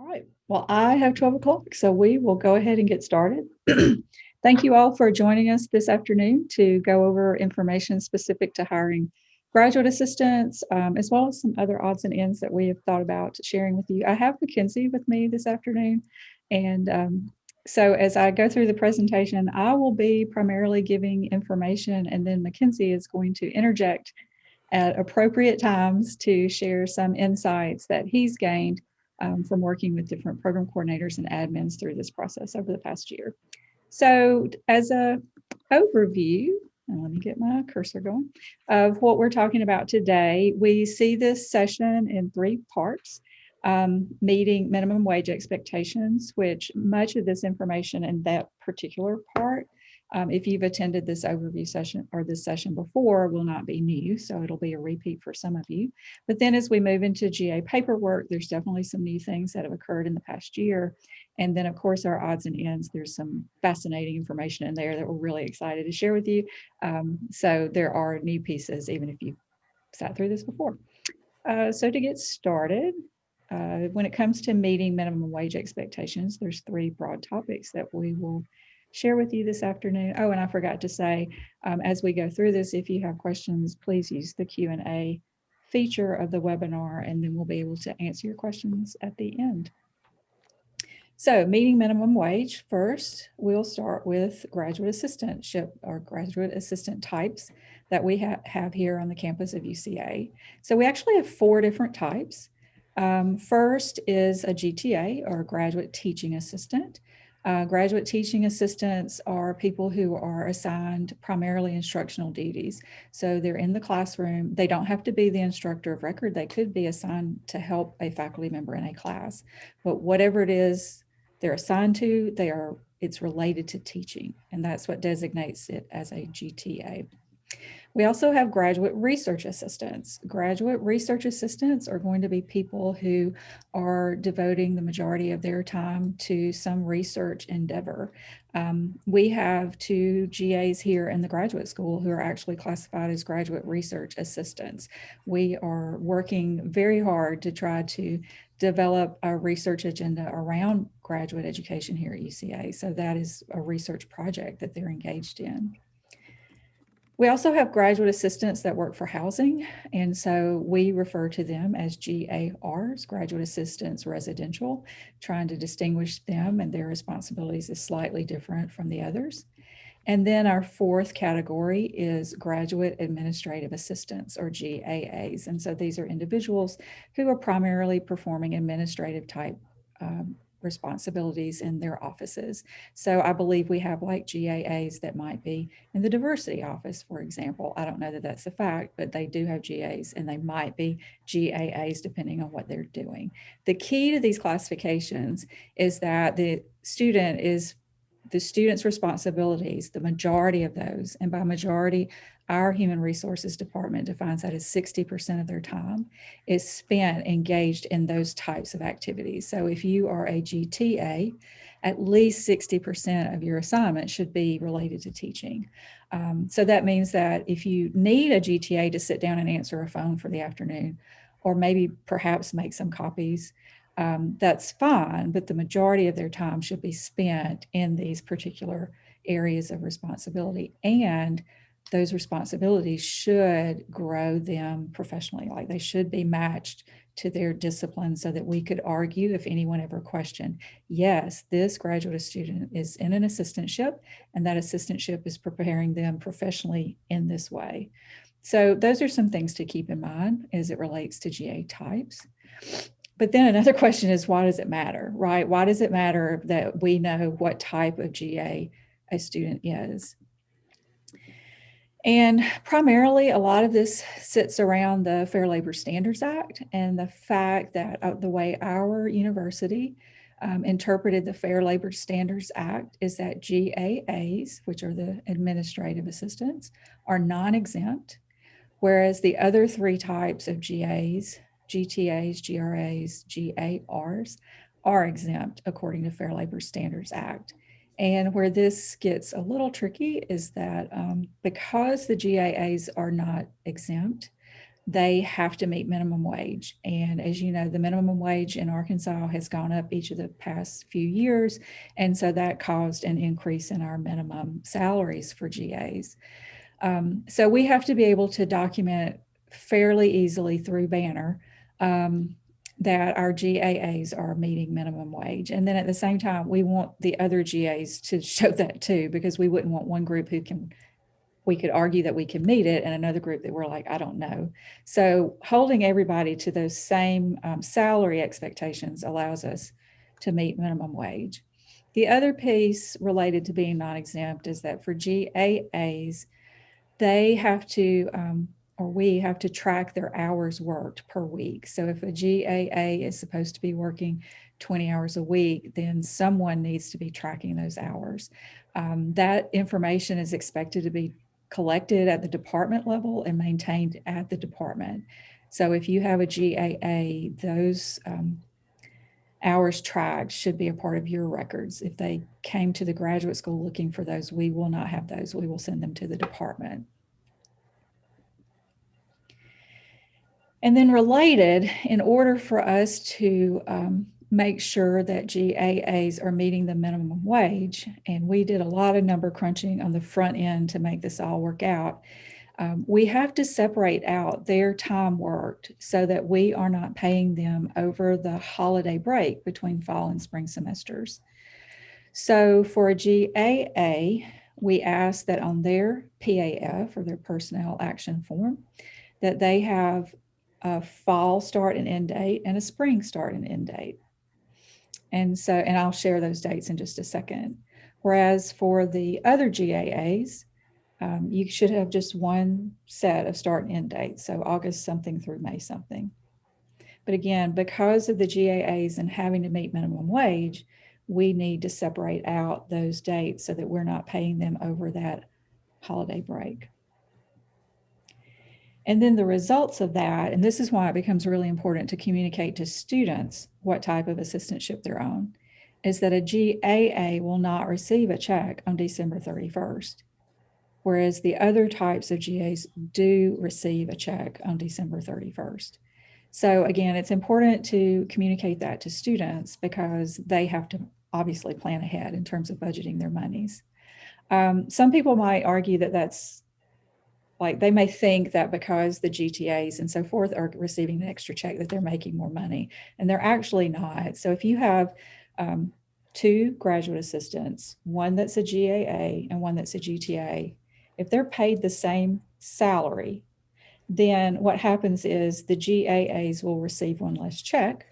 All right. Well, I have 12 o'clock, so we will go ahead and get started. Thank you all for joining us this afternoon to go over information specific to hiring graduate assistants, as well as some other odds and ends that we have thought about sharing with you. I have Mackenzie with me this afternoon, and so as I go through the presentation, I will be primarily giving information, and then Mackenzie is going to interject at appropriate times to share some insights that he's gained from working with different program coordinators and admins through this process over the past year. So as a overview, and let me get my cursor going, of what we're talking about today, we see this session in three parts. Meeting minimum wage expectations, which much of this information in that particular part, if you've attended this overview session or this session before, will not be new. So it'll be a repeat for some of you. But then as we move into GA paperwork, there's definitely some new things that have occurred in the past year. And then, of course, our odds and ends, there's some fascinating information in there that we're really excited to share with you. So there are new pieces, even if you've sat through this before. So to get started, when it comes to meeting minimum wage expectations, there's three broad topics that we will share with you this afternoon. Oh, and I forgot to say, as we go through this, if you have questions, please use the Q&A feature of the webinar, and then we'll be able to answer your questions at the end. So meeting minimum wage, first, we'll start with graduate assistantship or graduate assistant types that we have here on the campus of UCA. So we actually have four different types. First is a GTA, or graduate teaching assistant. Graduate teaching assistants are people who are assigned primarily instructional duties. So they're in the classroom. They don't have to be the instructor of record. They could be assigned to help a faculty member in a class. But whatever it is they're assigned to, it's related to teaching. And that's what designates it as a GTA. We also have graduate research assistants. Graduate research assistants are going to be people who are devoting the majority of their time to some research endeavor. We have two GAs here in the graduate school who are actually classified as graduate research assistants. We are working very hard to try to develop a research agenda around graduate education here at UCA. So that is a research project that they're engaged in. We also have graduate assistants that work for housing, and so we refer to them as GARs, Graduate Assistants Residential, trying to distinguish them, and their responsibilities is slightly different from the others. And then our fourth category is Graduate Administrative Assistants, or GAAs, and so these are individuals who are primarily performing administrative type responsibilities in their offices. So I believe we have like GAAs that might be in the diversity office, for example. I don't know that that's a fact, but they do have GAs, and they might be GAAs depending on what they're doing. The key to these classifications is that the student's responsibilities, the majority of those, and by majority, our human resources department defines that as 60% of their time is spent engaged in those types of activities. So if you are a GTA, at least 60% of your assignment should be related to teaching. So that means that if you need a GTA to sit down and answer a phone for the afternoon, or maybe perhaps make some copies, that's fine, but the majority of their time should be spent in these particular areas of responsibility. And those responsibilities should grow them professionally, like they should be matched to their discipline so that we could argue if anyone ever questioned, yes, this graduate student is in an assistantship, and that assistantship is preparing them professionally in this way. So those are some things to keep in mind as it relates to GA types. But then another question is, why does it matter, right? Why does it matter that we know what type of GA a student is? And primarily, a lot of this sits around the Fair Labor Standards Act and the fact that the way our university interpreted the Fair Labor Standards Act is that GAAs, which are the administrative assistants, are non-exempt, whereas the other three types of GAs, GTAs, GRAs, GARs, are exempt according to Fair Labor Standards Act. And where this gets a little tricky is that because the GAAs are not exempt, they have to meet minimum wage. And as you know, the minimum wage in Arkansas has gone up each of the past few years. And so that caused an increase in our minimum salaries for GAs. So we have to be able to document fairly easily through Banner that our GAAs are meeting minimum wage. And then at the same time, we want the other GAs to show that too, because we wouldn't want one group we could argue that we can meet it, and another group that we're like, I don't know. So holding everybody to those same salary expectations allows us to meet minimum wage. The other piece related to being non-exempt is that for GAAs, they have to, or we have to track their hours worked per week. So if a GAA is supposed to be working 20 hours a week, then someone needs to be tracking those hours. That information is expected to be collected at the department level and maintained at the department. So if you have a GAA, those hours tracked should be a part of your records. If they came to the graduate school looking for those, we will not have those. We will send them to the department. And then related, in order for us to make sure that GAAs are meeting the minimum wage, and we did a lot of number crunching on the front end to make this all work out, we have to separate out their time worked so that we are not paying them over the holiday break between fall and spring semesters. So for a GAA, we ask that on their PAF, or their personnel action form, that they have a fall start and end date and a spring start and end date. And so, and I'll share those dates in just a second. Whereas for the other GAAs, you should have just one set of start and end dates. So August something through May something. But again, because of the GAAs and having to meet minimum wage, we need to separate out those dates so that we're not paying them over that holiday break. And then the results of that, and this is why it becomes really important to communicate to students what type of assistantship they're on, is that a GAA will not receive a check on December 31st, whereas the other types of GAs do receive a check on December 31st. So again, it's important to communicate that to students because they have to obviously plan ahead in terms of budgeting their monies. Some people might argue that that's like, they may think that because the GTAs and so forth are receiving an extra check that they're making more money, and they're actually not. So if you have two graduate assistants, one that's a GAA and one that's a GTA, if they're paid the same salary, then what happens is the GAAs will receive one less check,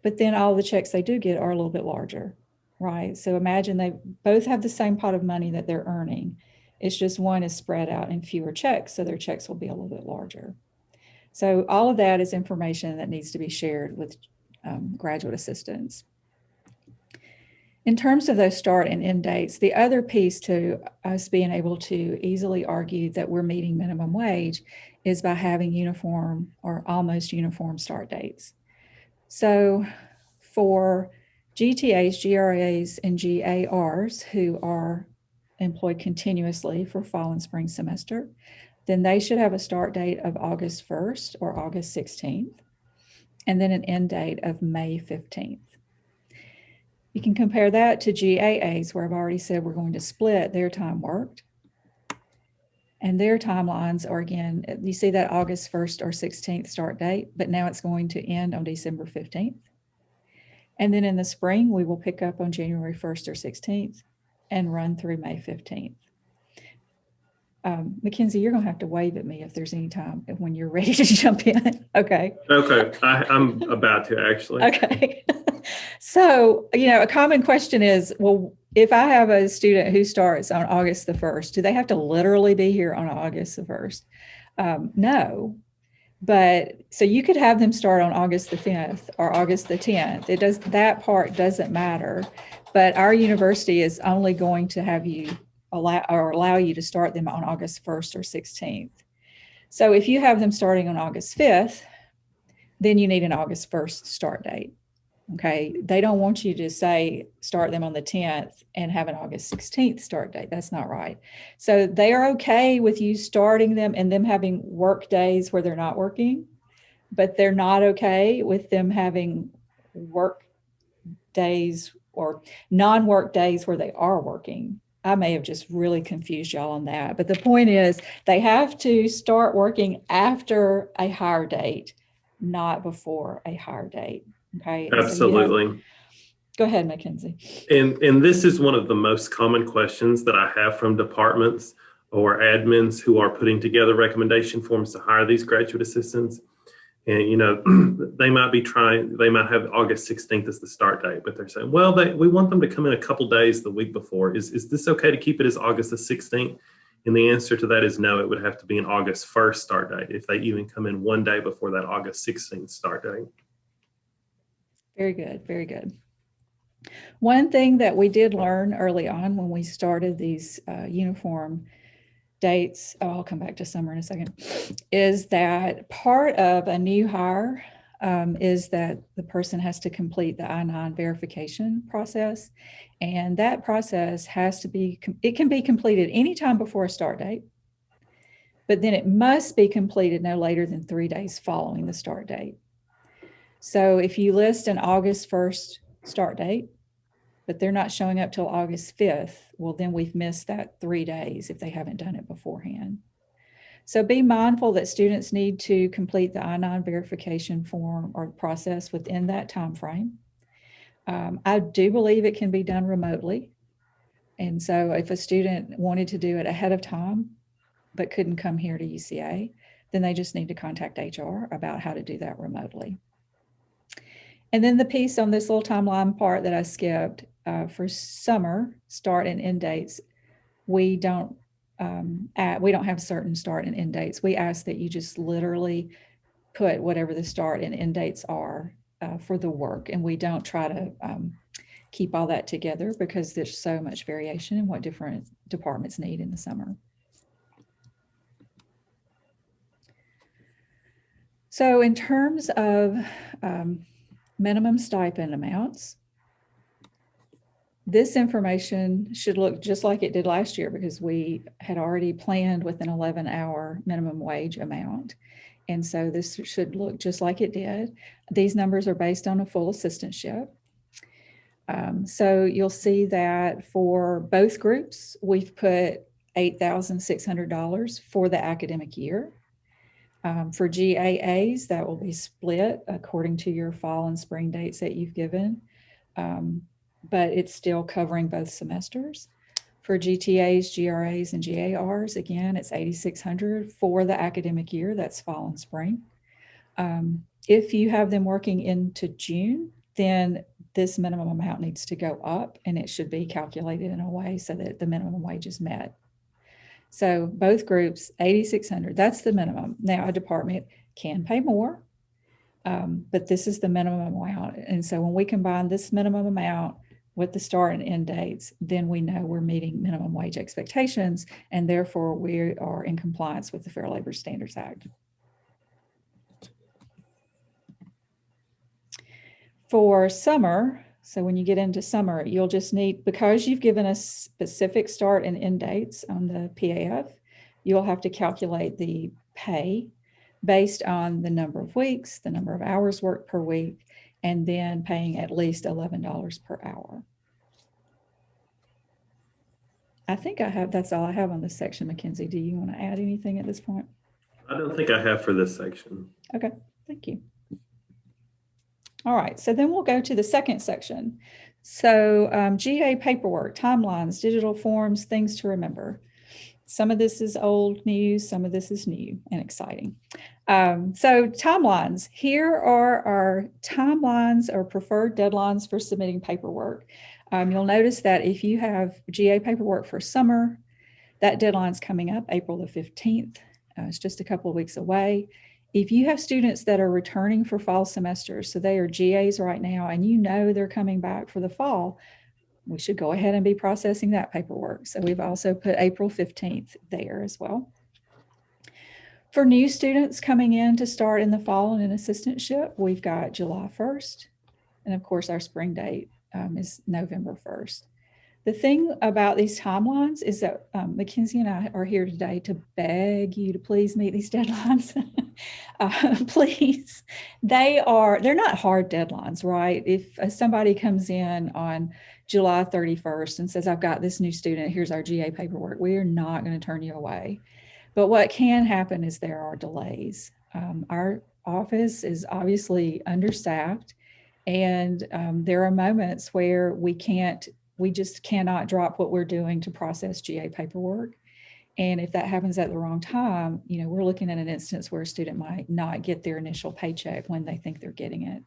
but then all the checks they do get are a little bit larger, right? So imagine they both have the same pot of money that they're earning. It's just one is spread out in fewer checks, so their checks will be a little bit larger. So all of that is information that needs to be shared with graduate assistants. In terms of those start and end dates, the other piece to us being able to easily argue that we're meeting minimum wage is by having uniform or almost uniform start dates. So for GTAs, GRAs, and GARs who are employed continuously for fall and spring semester, then they should have a start date of August 1st or August 16th, and then an end date of May 15th. You can compare that to GAAs, where I've already said we're going to split their time worked. And their timelines are, again, you see that August 1st or 16th start date, but now it's going to end on December 15th. And then in the spring, we will pick up on January 1st or 16th and run through May 15th. Mackenzie, you're going to have to wave at me if there's any time when you're ready to jump in. Okay. Okay. I'm about to actually. Okay. So, a common question is, well, if I have a student who starts on August the 1st, do they have to literally be here on August the 1st? No. But so you could have them start on August the 5th or August the 10th. That part doesn't matter. But our university is only going to have you allow you to start them on August 1st or 16th. So if you have them starting on August 5th, then you need an August 1st start date. Okay, they don't want you to say start them on the 10th and have an August 16th start date. That's not right. So they are okay with you starting them and them having work days where they're not working, but they're not okay with them having work days or non-work days where they are working. I may have just really confused y'all on that, but the point is they have to start working after a hire date, not before a hire date. Okay. Absolutely. Go ahead, Mackenzie. And this is one of the most common questions that I have from departments or admins who are putting together recommendation forms to hire these graduate assistants. And, they might have August 16th as the start date, but they're saying, well, we want them to come in a couple days the week before. Is this okay to keep it as August the 16th? And the answer to that is no, it would have to be an August 1st start date if they even come in one day before that August 16th start date. Very good, very good. One thing that we did learn early on when we started these uniform dates, I'll come back to summer in a second, is that part of a new hire is that the person has to complete the I-9 verification process. And that process has to be, it can be completed anytime before a start date, but then it must be completed no later than 3 days following the start date. So if you list an August 1st start date, but they're not showing up till August 5th, well, then we've missed that 3 days if they haven't done it beforehand. So be mindful that students need to complete the I-9 verification form or process within that time frame. I do believe it can be done remotely. And so if a student wanted to do it ahead of time, but couldn't come here to UCA, then they just need to contact HR about how to do that remotely. And then the piece on this little timeline part that I skipped for summer start and end dates, we don't have certain start and end dates. We ask that you just literally put whatever the start and end dates are for the work, and we don't try to keep all that together because there's so much variation in what different departments need in the summer. So in terms of minimum stipend amounts, this information should look just like it did last year because we had already planned with an 11-hour minimum wage amount. And so this should look just like it did. These numbers are based on a full assistantship. So you'll see that for both groups, we've put $8,600 for the academic year. For GAAs, that will be split according to your fall and spring dates that you've given, but it's still covering both semesters. For GTAs, GRAs, and GARs, again, it's $8,600 for the academic year. That's fall and spring. If you have them working into June, then this minimum amount needs to go up, and it should be calculated in a way so that the minimum wage is met. So both groups, $8,600, that's the minimum. Now a department can pay more, but this is the minimum amount. And so when we combine this minimum amount with the start and end dates, then we know we're meeting minimum wage expectations, and therefore we are in compliance with the Fair Labor Standards Act. For summer, so when you get into summer, you'll just need, because you've given us specific start and end dates on the PAF, you'll have to calculate the pay based on the number of weeks, the number of hours worked per week, and then paying at least $11 per hour. I think that's all I have on this section. Mackenzie, do you want to add anything at this point? I don't think I have for this section. Okay, thank you. All right, so then we'll go to the second section. So GA paperwork, timelines, digital forms, things to remember. Some of this is old news, some of this is new and exciting. So timelines, here are our timelines or preferred deadlines for submitting paperwork. You'll notice that if you have GA paperwork for summer, that deadline's coming up April the 15th. It's just a couple of weeks away. If you have students that are returning for fall semesters, so they are GAs right now, and you know they're coming back for the fall, we should go ahead and be processing that paperwork. So we've also put April 15th there as well. For new students coming in to start in the fall in an assistantship, we've got July 1st, And of course, our spring date is November 1st. The thing about these timelines is that Mackenzie and I are here today to beg you to please meet these deadlines. Please. They're not hard deadlines, right? If somebody comes in on July 31st and says, I've got this new student, here's our GA paperwork, we are not going to turn you away. But what can happen is there are delays. Our office is obviously understaffed, and there are moments where we just cannot drop what we're doing to process GA paperwork. And if that happens at the wrong time, we're looking at an instance where a student might not get their initial paycheck when they think they're getting it.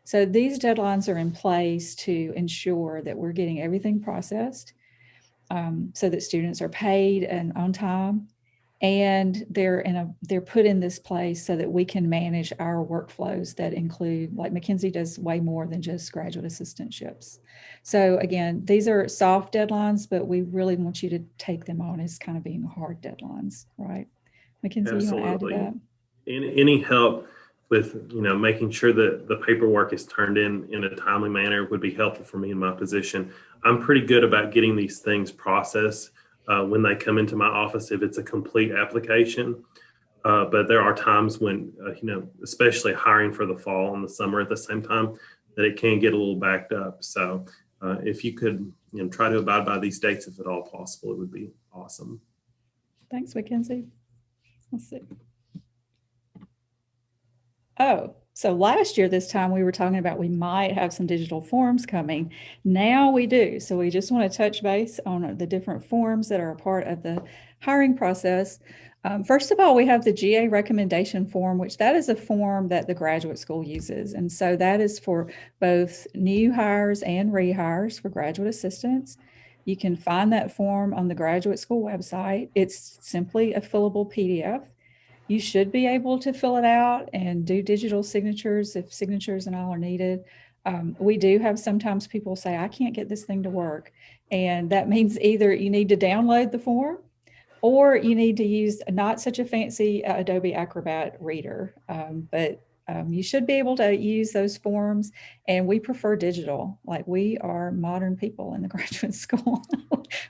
So these deadlines are in place to ensure that we're getting everything processed, so that students are paid and on time, and they're put in this place so that we can manage our workflows that include, like Mackenzie does way more than just graduate assistantships. So again, these are soft deadlines, but we really want you to take them on as kind of being hard deadlines, right? Mackenzie, Absolutely. you want to add to that? Any help with making sure that the paperwork is turned in a timely manner would be helpful for me in my position. I'm pretty good about getting these things processed when they come into my office if it's a complete application. But there are times when, especially hiring for the fall and the summer at the same time, that it can get a little backed up. So if you could try to abide by these dates if at all possible, it would be awesome. Thanks, Mackenzie. Let's see. Oh, so last year, this time we were talking about we might have some digital forms coming. Now we do. So we just want to touch base on the different forms that are a part of the hiring process. First of all, we have the GA recommendation form, which that is a form that the graduate school uses. And so that is for both new hires and rehires for graduate assistants. You can find that form on the graduate school website. It's simply a fillable PDF. You should be able to fill it out and do digital signatures if signatures and all are needed. We do have sometimes people say, I can't get this thing to work. And that means either you need to download the form or you need to use not such a fancy Adobe Acrobat reader. But you should be able to use those forms. And we prefer digital. Like, we are modern people in the graduate school.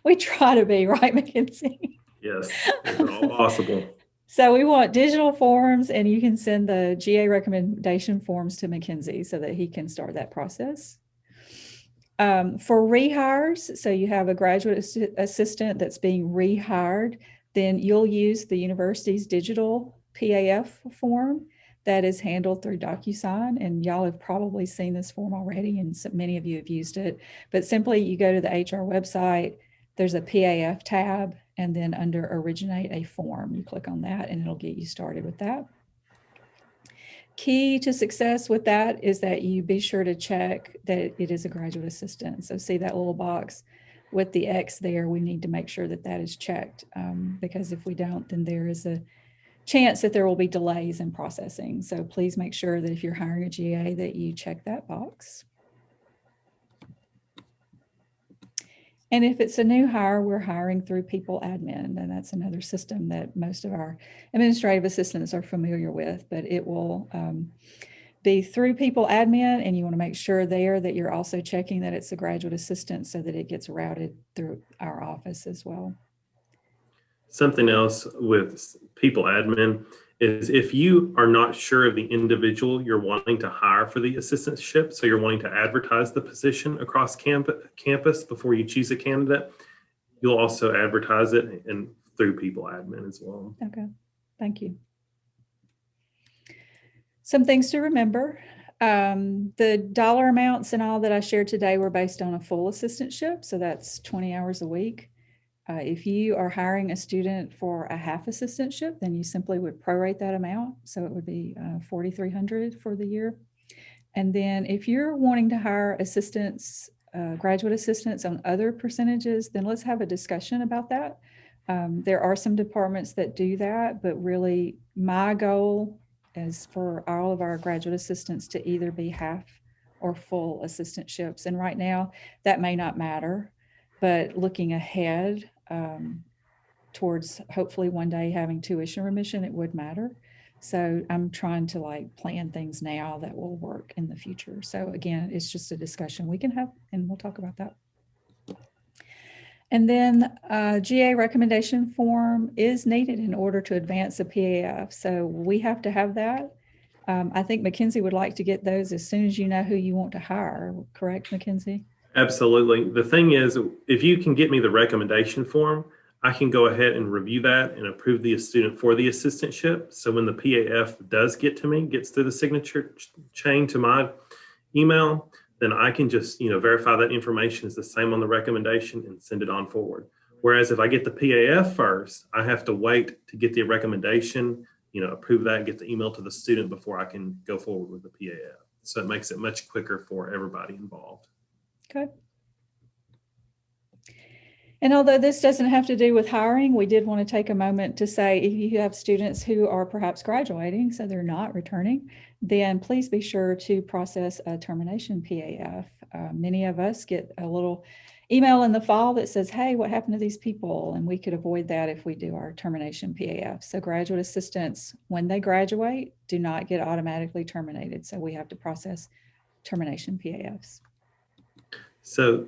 We try to be, right, Mackenzie? Yes, if at all possible. So we want digital forms, and you can send the GA recommendation forms to Mackenzie so that he can start that process. For rehires, so you have a graduate assistant that's being rehired, then you'll use the university's digital PAF form that is handled through DocuSign. And y'all have probably seen this form already, and so many of you have used it. But simply, you go to the HR website, there's a PAF tab, and then under Originate a Form, you click on that and it'll get you started with that. Key to success with that is that you be sure to check that it is a graduate assistant. So see that little box with the X there, we need to make sure that that is checked, because if we don't, then there is a chance that there will be delays in processing. So please make sure that if you're hiring a GA that you check that box. And if it's a new hire, we're hiring through People Admin, and that's another system that most of our administrative assistants are familiar with, but it will be through People Admin, and you want to make sure there that you're also checking that it's a graduate assistant so that it gets routed through our office as well. Something else with People Admin is if you are not sure of the individual you're wanting to hire for the assistantship, so you're wanting to advertise the position across campus before you choose a candidate, you'll also advertise it and through People Admin as well. Okay, thank you. Some things to remember. The dollar amounts and all that I shared today were based on a full assistantship, so that's 20 hours a week. If you are hiring a student for a half assistantship, then you simply would prorate that amount. So it would be $4,300 for the year. And then if you're wanting to hire assistants, graduate assistants on other percentages, then let's have a discussion about that. There are some departments that do that, but really my goal is for all of our graduate assistants to either be half or full assistantships. And right now that may not matter, but looking ahead, towards hopefully one day having tuition remission, it would matter. So I'm trying to like plan things now that will work in the future. So again, it's just a discussion we can have, and we'll talk about that. And then GA recommendation form is needed in order to advance a PAF. So we have to have that. I think Mackenzie would like to get those as soon as you know who you want to hire. Correct, Mackenzie? Absolutely. The thing is, if you can get me the recommendation form, I can go ahead and review that and approve the student for the assistantship. So when the PAF does get to me, gets through the signature chain to my email, then I can just, verify that information is the same on the recommendation and send it on forward. Whereas if I get the PAF first, I have to wait to get the recommendation, approve that and get the email to the student before I can go forward with the PAF. So it makes it much quicker for everybody involved. Okay. And although this doesn't have to do with hiring, we did want to take a moment to say if you have students who are perhaps graduating, so they're not returning, then please be sure to process a termination PAF. Many of us get a little email in the fall that says, hey, what happened to these people? And we could avoid that if we do our termination PAF. So graduate assistants, when they graduate, do not get automatically terminated. So we have to process termination PAFs. So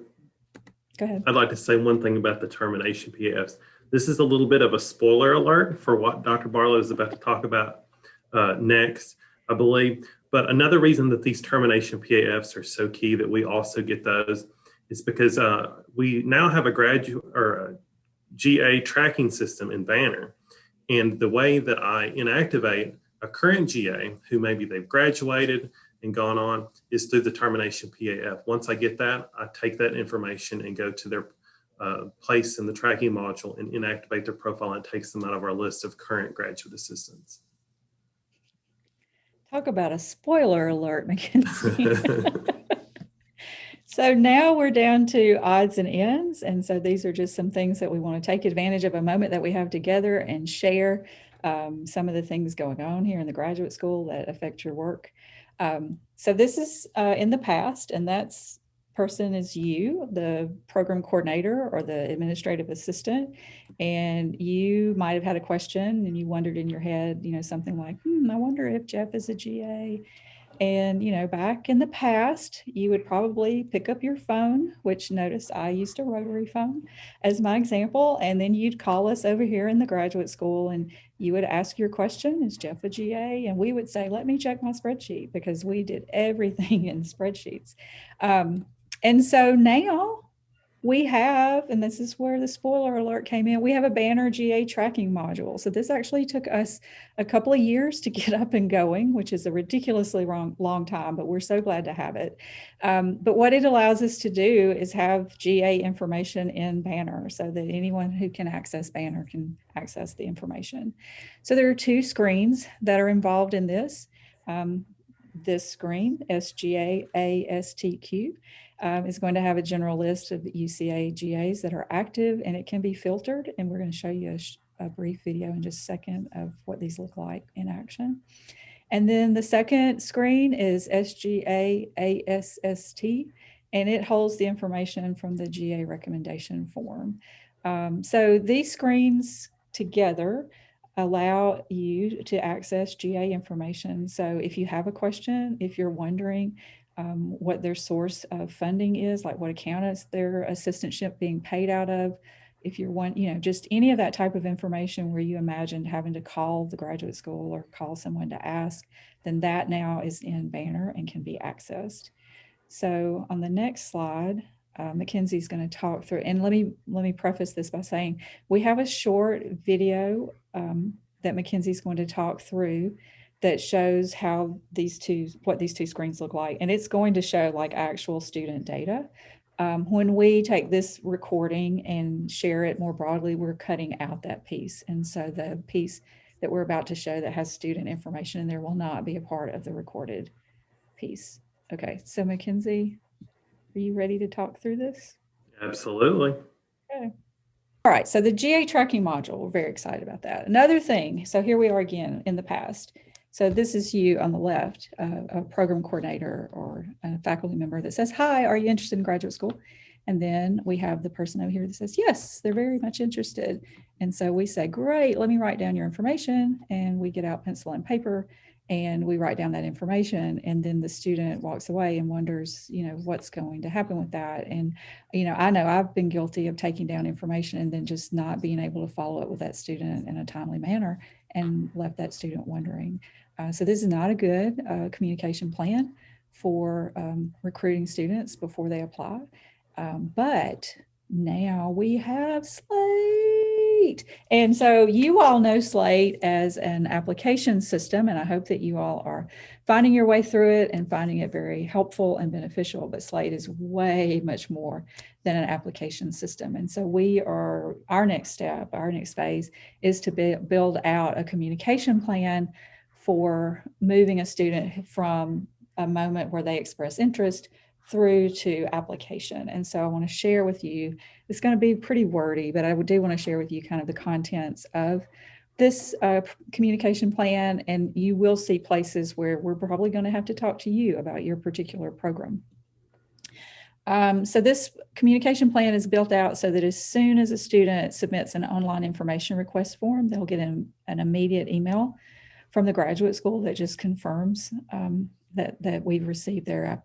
go ahead. I'd like to say one thing about the termination PAFs. This is a little bit of a spoiler alert for what Dr. Barlow is about to talk about next, I believe. But another reason that these termination PAFs are so key that we also get those is because we now have a graduate or a GA tracking system in Banner. And the way that I inactivate a current GA who maybe they've graduated and gone on is through the termination PAF. Once I get that, I take that information and go to their place in the tracking module and inactivate their profile, and it takes them out of our list of current graduate assistants. Talk about a spoiler alert, Mackenzie. So now we're down to odds and ends. And so these are just some things that we want to take advantage of a moment that we have together and share some of the things going on here in the graduate school that affect your work. So this is in the past, and that's person is you, the program coordinator or the administrative assistant, and you might have had a question and you wondered in your head, something like, I wonder if Jeff is a GA. And, back in the past, you would probably pick up your phone, which notice I used a rotary phone as my example. And then you'd call us over here in the graduate school and you would ask your question, is Jeff a GA? And we would say, let me check my spreadsheet, because we did everything in spreadsheets. And so now we have, and this is where the spoiler alert came in, we have a Banner GA tracking module. So this actually took us a couple of years to get up and going, which is a ridiculously long time, but we're so glad to have it. But what it allows us to do is have GA information in Banner so that anyone who can access Banner can access the information. So there are two screens that are involved in this. This screen, SGA ASTQ, is going to have a general list of UCA GAs that are active, and it can be filtered. And we're going to show you a brief video in just a second of what these look like in action. And then the second screen is SGA ASST, and it holds the information from the GA recommendation form. So these screens together allow you to access GA information. So if you have a question, if you're wondering what their source of funding is, like what account is their assistantship being paid out of, if you're just any of that type of information where you imagined having to call the graduate school or call someone to ask, then that now is in Banner and can be accessed. So on the next slide, Mackenzie's going to talk through, and let me preface this by saying we have a short video that Mackenzie's going to talk through that shows how what these two screens look like, and it's going to show like actual student data. When we take this recording and share it more broadly, we're cutting out that piece, and so the piece that we're about to show that has student information in there will not be a part of the recorded piece. Okay, so Mackenzie, are you ready to talk through this? Absolutely. Okay. All right, so the GA tracking module, we're very excited about that. Another thing, so here we are again in the past. So this is you on the left, a program coordinator or a faculty member that says, hi, are you interested in graduate school? And then we have the person over here that says, yes, they're very much interested. And so we say, great, let me write down your information. And we get out pencil and paper and we write down that information. And then the student walks away and wonders, what's going to happen with that. And, I know I've been guilty of taking down information and then just not being able to follow up with that student in a timely manner and left that student wondering. So this is not a good communication plan for recruiting students before they apply. But now we have Slate. And so you all know Slate as an application system, and I hope that you all are finding your way through it and finding it very helpful and beneficial. But Slate is way much more than an application system. And so our next step, our next phase is to build out a communication plan for moving a student from a moment where they express interest through to application. And so I want to share with you, it's going to be pretty wordy, but I do want to share with you kind of the contents of this communication plan. And you will see places where we're probably going to have to talk to you about your particular program. So this communication plan is built out so that as soon as a student submits an online information request form, they'll get an immediate email from the graduate school that just confirms that we've received their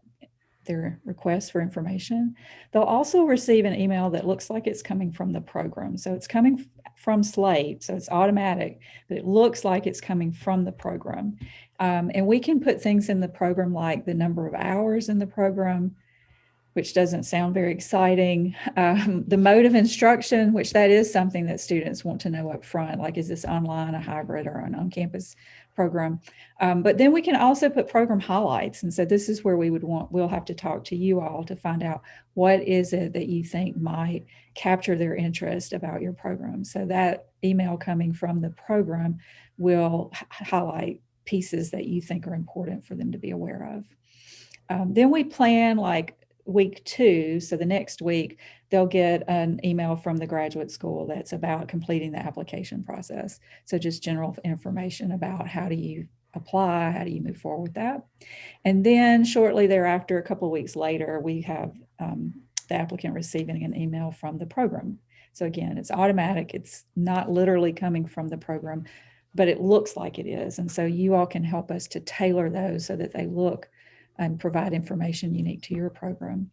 request for information. They'll also receive an email that looks like it's coming from the program. So it's coming from Slate, so it's automatic, but it looks like it's coming from the program. And we can put things in the program like the number of hours in the program, which doesn't sound very exciting. The mode of instruction, which that is something that students want to know up front, like is this online, a hybrid, or an on-campus program? But then we can also put program highlights. And so this is where we'll have to talk to you all to find out what is it that you think might capture their interest about your program. So that email coming from the program will highlight pieces that you think are important for them to be aware of. Then we plan like week 2, so the next week, they'll get an email from the graduate school that's about completing the application process. So just general information about how do you apply, how do you move forward with that. And then shortly thereafter, a couple of weeks later, we have the applicant receiving an email from the program. So again, it's automatic. It's not literally coming from the program, but it looks like it is. And so you all can help us to tailor those so that they look and provide information unique to your program.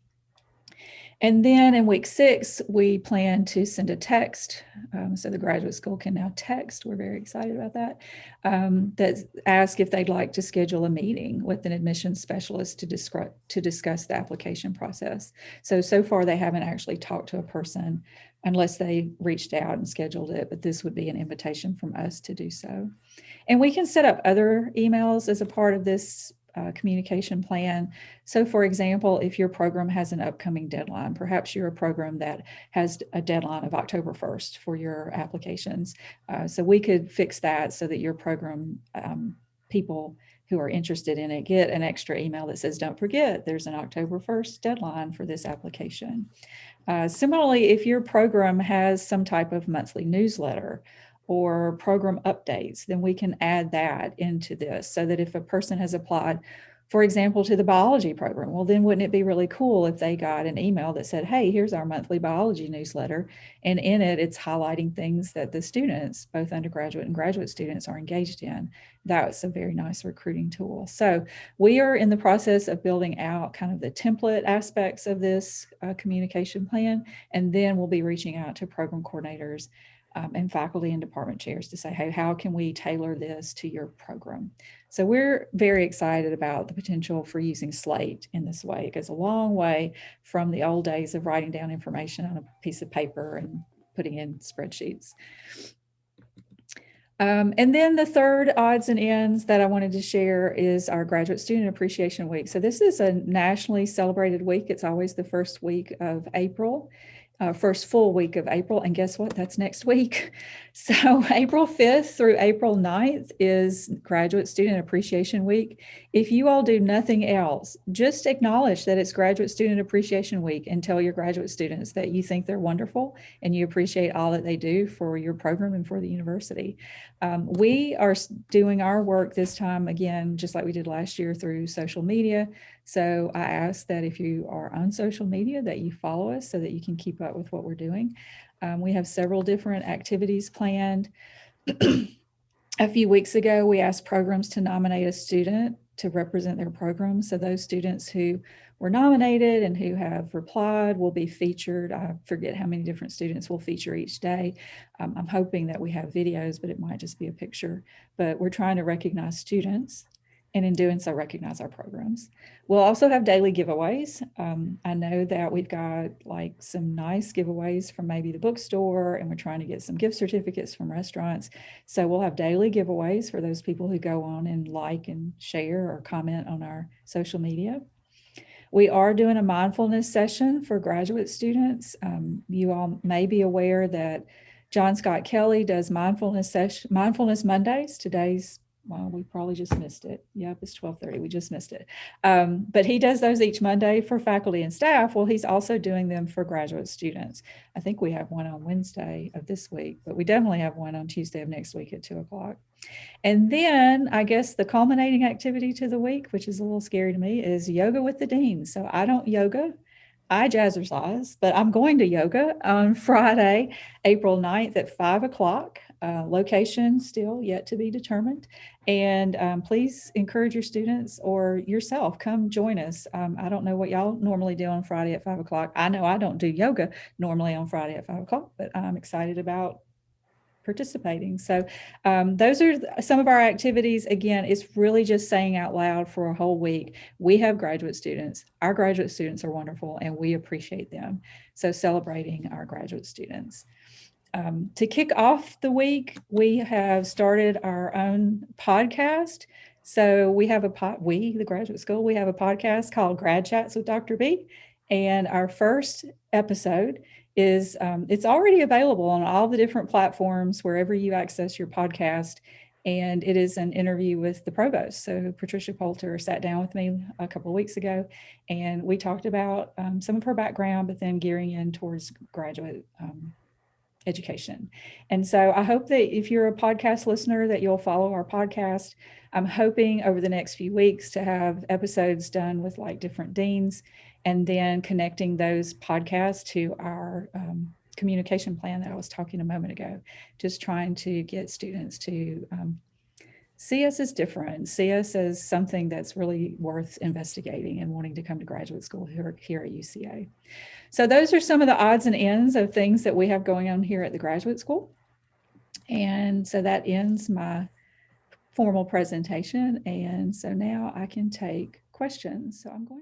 And then in week 6, we plan to send a text. So the graduate school can now text. We're very excited about that. That ask if they'd like to schedule a meeting with an admissions specialist to discuss the application process. So far they haven't actually talked to a person unless they reached out and scheduled it, but this would be an invitation from us to do so. And we can set up other emails as a part of this communication plan. So for example, if your program has an upcoming deadline, perhaps you're a program that has a deadline of October 1st for your applications. So we could fix that so that your program people who are interested in it get an extra email that says, don't forget, there's an October 1st deadline for this application. Similarly, if your program has some type of monthly newsletter or program updates, then we can add that into this so that if a person has applied, for example, to the biology program, well, then wouldn't it be really cool if they got an email that said, hey, here's our monthly biology newsletter. And in it, it's highlighting things that the students, both undergraduate and graduate students, are engaged in. That's a very nice recruiting tool. So we are in the process of building out kind of the template aspects of this communication plan. And then we'll be reaching out to program coordinators and faculty and department chairs to say, hey, how can we tailor this to your program? So we're very excited about the potential for using Slate in this way. It goes a long way from the old days of writing down information on a piece of paper and putting in spreadsheets. And then the third odds and ends that I wanted to share is our Graduate Student Appreciation Week. So this is a nationally celebrated week. It's always the first week of April. first full week of April. And guess what? That's next week. So April 5th through April 9th is Graduate Student Appreciation Week. If you all do nothing else, just acknowledge that it's Graduate Student Appreciation Week and tell your graduate students that you think they're wonderful and you appreciate all that they do for your program and for the university. We are doing our work this time, again, just like we did last year, through social media. So I ask that if you are on social media that you follow us so that you can keep up with what we're doing. We have several different activities planned. A few weeks ago, we asked programs to nominate a student to represent their program. So those students who were nominated and who have replied will be featured. I forget how many different students will feature each day. I'm hoping that we have videos, but it might just be a picture. But we're trying to recognize students, and in doing so, recognize our programs. We'll also have daily giveaways. I know that we've got like some nice giveaways from maybe the bookstore, and we're trying to get some gift certificates from restaurants. So we'll have daily giveaways for those people who go on and like and share or comment on our social media. We are doing a mindfulness session for graduate students. You all may be aware that John Scott Kelly does mindfulness Mondays. Well, we probably just missed it. Yep, it's 12:30. We just missed it. But he does those each Monday for faculty and staff. Well, he's also doing them for graduate students. I think we have one on Wednesday of this week, but we definitely have one on Tuesday of next week at 2:00. And then I guess the culminating activity to the week, which is a little scary to me, is yoga with the dean. So I don't yoga. I jazzercise, but I'm going to yoga on Friday, April 9th at 5:00. Location still yet to be determined. And please encourage your students or yourself, come join us. I don't know what y'all normally do on Friday at 5:00. I know I don't do yoga normally on Friday at 5:00, but I'm excited about participating. So those are some of our activities. Again, it's really just saying out loud for a whole week, we have graduate students. Our graduate students are wonderful and we appreciate them. So celebrating our graduate students. To kick off the week, we have started our own podcast. So we have the graduate school, we have a podcast called Grad Chats with Dr. B. And our first episode is, it's already available on all the different platforms, wherever you access your podcast. And it is an interview with the provost. So Patricia Poulter sat down with me a couple of weeks ago, and we talked about some of her background, but then gearing in towards graduate education. And so I hope that if you're a podcast listener, that you'll follow our podcast. I'm hoping over the next few weeks to have episodes done with like different deans, and then connecting those podcasts to our communication plan that I was talking a moment ago, just trying to get students to see us as different, see us as something that's really worth investigating and wanting to come to graduate school here at UCA. So those are some of the odds and ends of things that we have going on here at the graduate school. And so that ends my formal presentation. And so now I can take questions. So I'm going